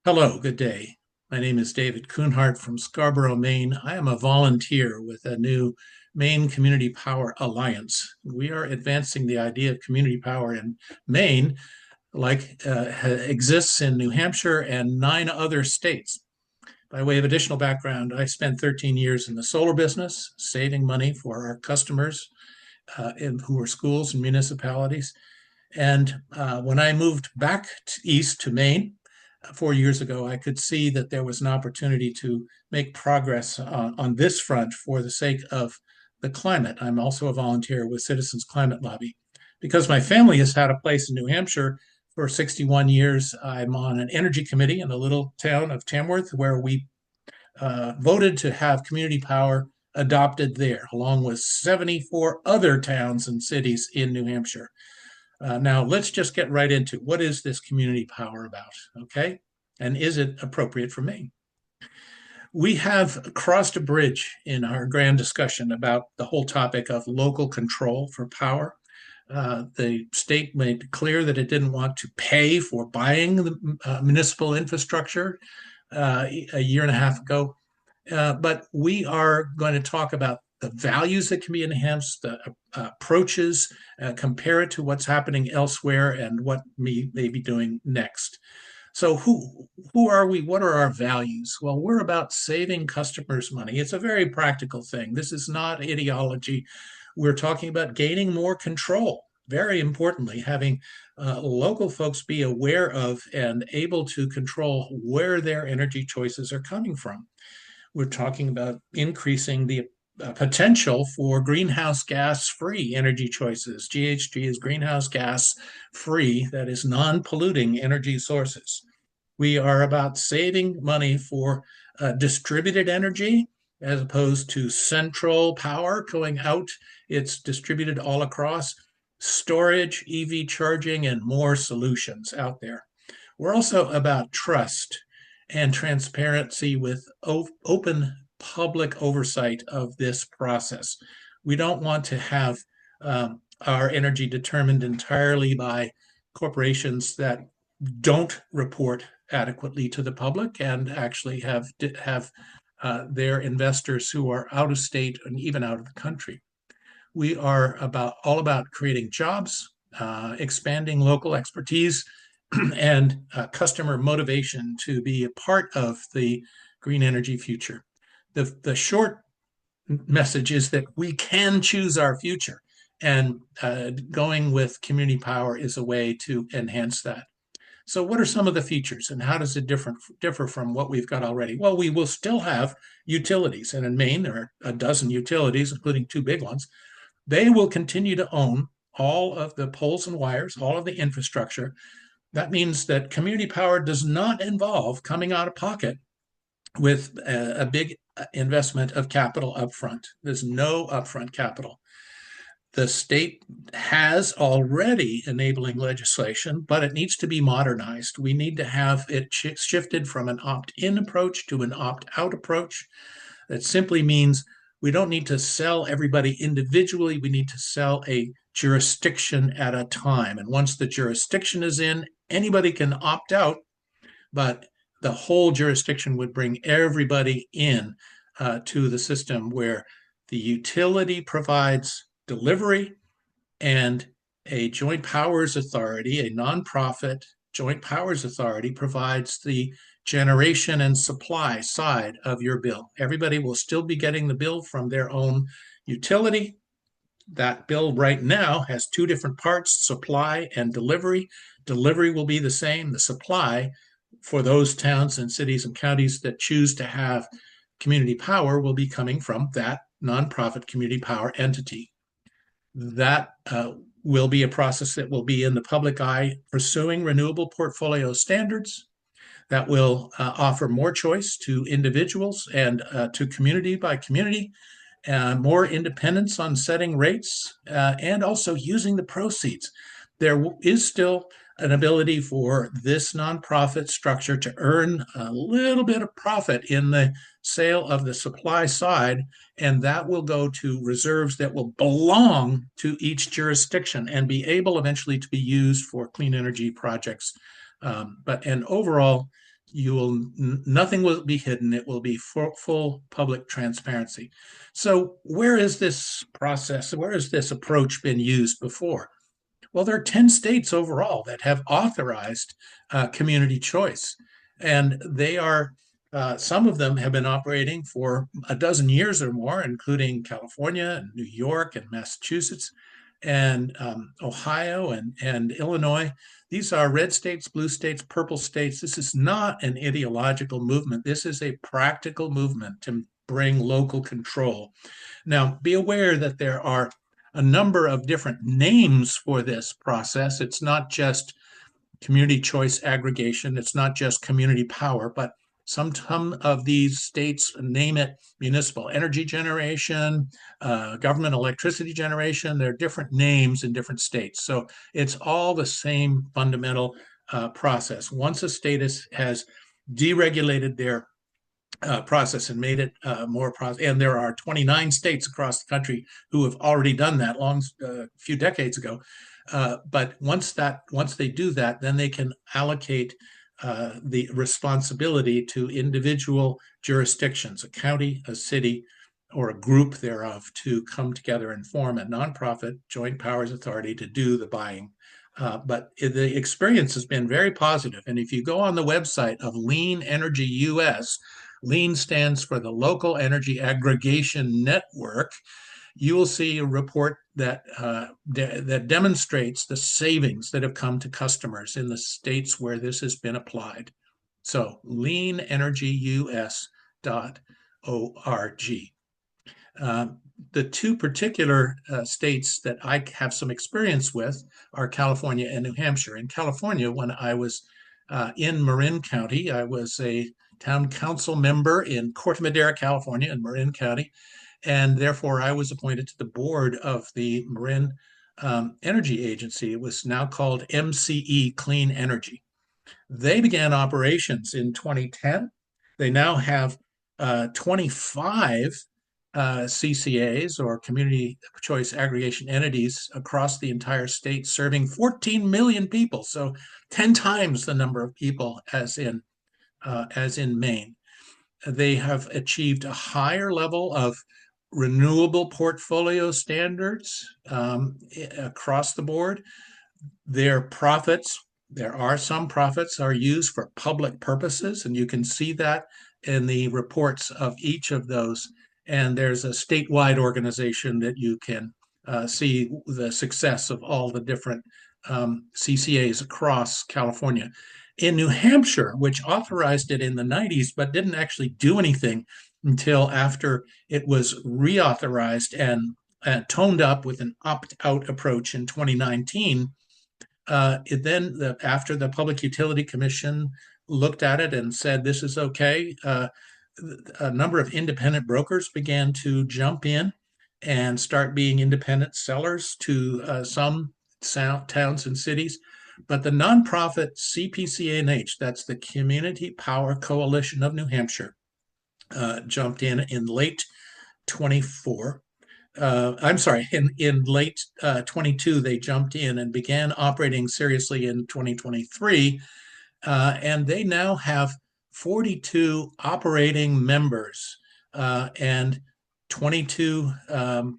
Hello, good day. My name is David Kuhnhart from Scarborough, Maine. I am a volunteer with a new Maine Community Power Alliance. We are advancing the idea of community power in Maine, like exists in New Hampshire and 9 other states. By way of additional background, I spent 13 years in the solar business, saving money for our customers who are schools and municipalities. And when I moved back east to Maine 4 years ago, I could see that there was an opportunity to make progress on this front for the sake of the climate. I'm also a volunteer with Citizens Climate Lobby. Because my family has had a place in New Hampshire for 61 years, I'm on an energy committee in the little town of Tamworth where we voted to have community power adopted there, along with 74 other towns and cities in New Hampshire. Now, let's just get right into what is this community power about, okay? And is it appropriate for me? We have crossed a bridge in our grand discussion about the whole topic of local control for power. The state made clear that it didn't want to pay for buying the municipal infrastructure a year and a half ago. But we are going to talk about the values that can be enhanced, the approaches, compare it to what's happening elsewhere, and what we may be doing next. So who are we? What are our values? Well, we're about saving customers money. It's a very practical thing. This is not ideology. We're talking about gaining more control. Very importantly, having local folks be aware of and able to control where their energy choices are coming from. We're talking about increasing the potential for greenhouse gas free energy choices. GHG is greenhouse gas free, that is non polluting energy sources. We are about saving money for distributed energy as opposed to central power going out. It's distributed all across storage, EV charging, and more solutions out there. We're also about trust and transparency with open public oversight of this process. We don't want to have our energy determined entirely by corporations that don't report adequately to the public and actually have their investors who are out of state and even out of the country. We are all about creating jobs, expanding local expertise, and customer motivation to be a part of the green energy future. The short message is that we can choose our future, and going with community power is a way to enhance that. So what are some of the features and how does it differ from what we've got already? Well, we will still have utilities, and in Maine there are a dozen utilities, including two big ones. They will continue to own all of the poles and wires, all of the infrastructure. That means that community power does not involve coming out of pocket with a big investment of capital upfront. There's no upfront capital. The state has already enabling legislation, but it needs to be modernized. We need to have it shifted from an opt-in approach to an opt-out approach. That simply means we don't need to sell everybody individually. We need to sell a jurisdiction at a time. And once the jurisdiction is in, anybody can opt out, but the whole jurisdiction would bring everybody in to the system where the utility provides delivery and a joint powers authority, a nonprofit joint powers authority, provides the generation and supply side of your bill. Everybody will still be getting the bill from their own utility. That bill right now has two different parts, supply and delivery. Delivery will be the same. The supply for those towns and cities and counties that choose to have community power will be coming from that nonprofit community power entity. That will be a process that will be in the public eye, pursuing renewable portfolio standards that will offer more choice to individuals and to community by community, more independence on setting rates, and also using the proceeds. There is still an ability for this nonprofit structure to earn a little bit of profit in the sale of the supply side, and that will go to reserves that will belong to each jurisdiction and be able eventually to be used for clean energy projects. But overall, Nothing will be hidden. It will be full public transparency. So where is this process? Where has this approach been used before? Well, there are 10 states overall that have authorized community choice. And they are, some of them have been operating for a dozen years or more, including California and New York and Massachusetts and Ohio and Illinois. These are red states, blue states, purple states. This is not an ideological movement. This is a practical movement to bring local control. Now, be aware that there are a number of different names for this process. It's not just community choice aggregation, it's not just community power, but some of these states name it municipal energy generation, government electricity generation. There are different names in different states. So it's all the same fundamental process. Once a state has deregulated their process and made it more process. And there are 29 states across the country who have already done that a few decades ago. But once they do that, then they can allocate the responsibility to individual jurisdictions, a county, a city, or a group thereof, to come together and form a nonprofit joint powers authority to do the buying. But the experience has been very positive. And if you go on the website of Lean Energy US, Lean stands for the Local Energy Aggregation Network, you will see a report that demonstrates the savings that have come to customers in the states where this has been applied. So leanenergyus.org. The two particular states that I have some experience with are California and New Hampshire. In California, when I was in Marin County, I was a town council member in Corte Madera, California, in Marin County. And therefore, I was appointed to the board of the Marin Energy Agency. It was now called MCE Clean Energy. They began operations in 2010. They now have 25 CCAs, or community choice aggregation entities, across the entire state, serving 14 million people. So 10 times the number of people as in Maine. They have achieved a higher level of renewable portfolio standards across the board. Their profits, there are some profits, are used for public purposes, and you can see that in the reports of each of those. And there's a statewide organization that you can see the success of all the different CCAs across California. In New Hampshire, which authorized it in the 90s but didn't actually do anything until after it was reauthorized and toned up with an opt-out approach in 2019, after the Public Utility Commission looked at it and said this is okay, a number of independent brokers began to jump in and start being independent sellers to some towns and cities. But the nonprofit CPCA&H, that's the Community Power Coalition of New Hampshire, jumped in late 24. I'm sorry, in late 22, they jumped in and began operating seriously in 2023. And they now have 42 operating members, and 22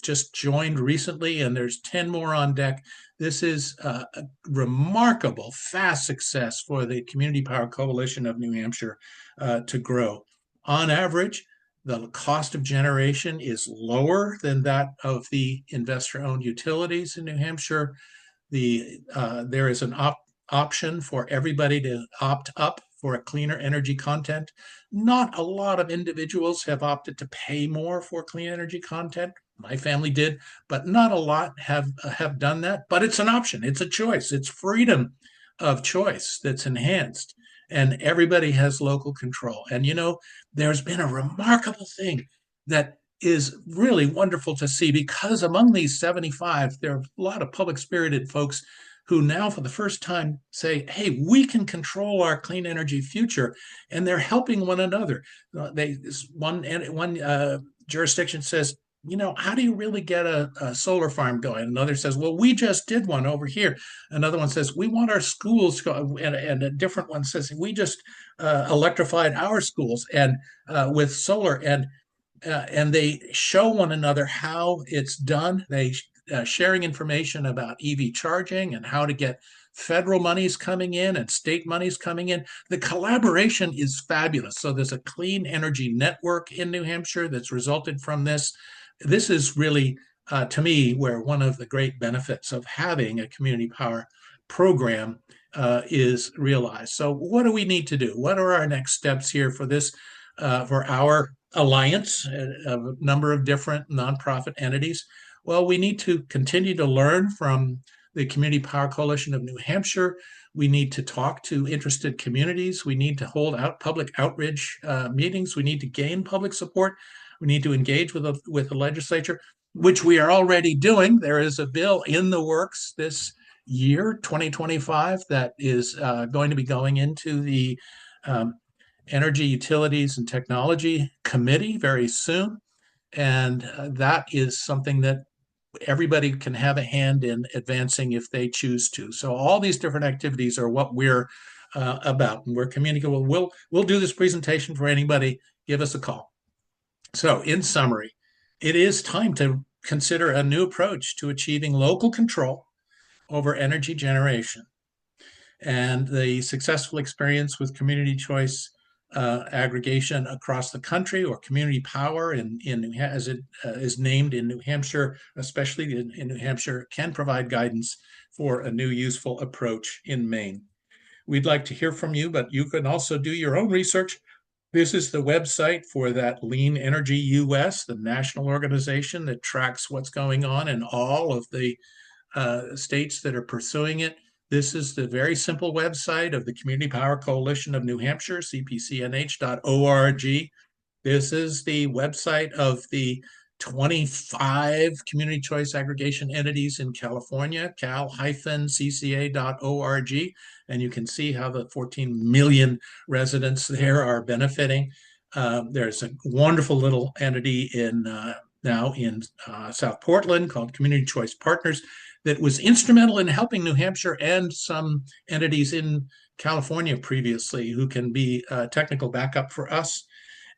just joined recently, and there's 10 more on deck. This is a remarkable, fast success for the Community Power Coalition of New Hampshire to grow. On average, the cost of generation is lower than that of the investor-owned utilities in New Hampshire. There is an option for everybody to opt up for a cleaner energy content. Not a lot of individuals have opted to pay more for clean energy content. My family did, but not a lot have done that. But it's an option. It's a choice. It's freedom of choice that's enhanced, and everybody has local control. And there's been a remarkable thing that is really wonderful to see, because among these 75, there are a lot of public-spirited folks who now for the first time say, hey, we can control our clean energy future, and they're helping one another. One jurisdiction says, how do you really get a solar farm going? Another says, well, we just did one over here. Another one says, we want our schools to go. And a different one says, we just electrified our schools and with solar. And they show one another how it's done. They sharing information about EV charging and how to get federal monies coming in and state monies coming in. The collaboration is fabulous. So there's a clean energy network in New Hampshire that's resulted from this. This is really, to me, where one of the great benefits of having a community power program is realized. So what do we need to do? What are our next steps here for this, for our alliance of a number of different nonprofit entities? Well, we need to continue to learn from the Community Power Coalition of New Hampshire. We need to talk to interested communities. We need to hold out public outreach meetings. We need to gain public support. We need to engage with the legislature, which we are already doing. There is a bill in the works this year, 2025, that is going to be going into the um, Energy, Utilities, and Technology Committee very soon. And that is something that everybody can have a hand in advancing if they choose to. So all these different activities are what we're about, and we're communicating. We'll do this presentation for anybody. Give us a call. So, in summary, it is time to consider a new approach to achieving local control over energy generation. And the successful experience with community choice aggregation across the country, or community power as it is named in New Hampshire, especially in New Hampshire, can provide guidance for a new useful approach in Maine. We'd like to hear from you, but you can also do your own research. This is the website for that Lean Energy US, the national organization that tracks what's going on in all of the states that are pursuing it. This is the very simple website of the Community Power Coalition of New Hampshire, cpcnh.org. This is the website of the 25 community choice aggregation entities in California, cal-cca.org. And you can see how the 14 million residents there are benefiting. There's a wonderful little entity now in South Portland called Community Choice Partners that was instrumental in helping New Hampshire and some entities in California previously, who can be technical backup for us.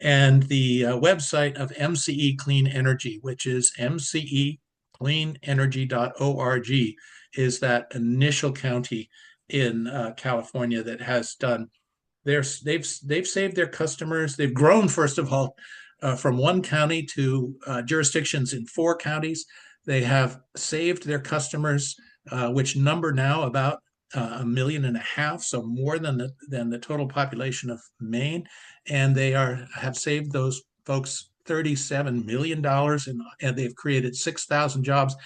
And the website of MCE Clean Energy, which is mcecleanenergy.org, is that initial county in California that has done they've saved their customers. They've grown, first of all, from one county to jurisdictions in 4 counties. They have saved their customers, which number now about 1.5 million, so more than the total population of Maine, and they have saved those folks $37 million, and they've created 6,000 jobs.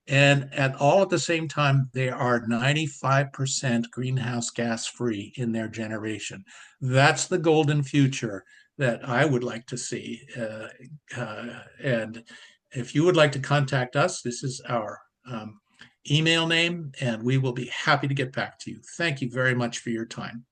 And all at the same time, they are 95% greenhouse gas free in their generation. That's the golden future that I would like to see. And if you would like to contact us, this is our email name, and we will be happy to get back to you. Thank you very much for your time.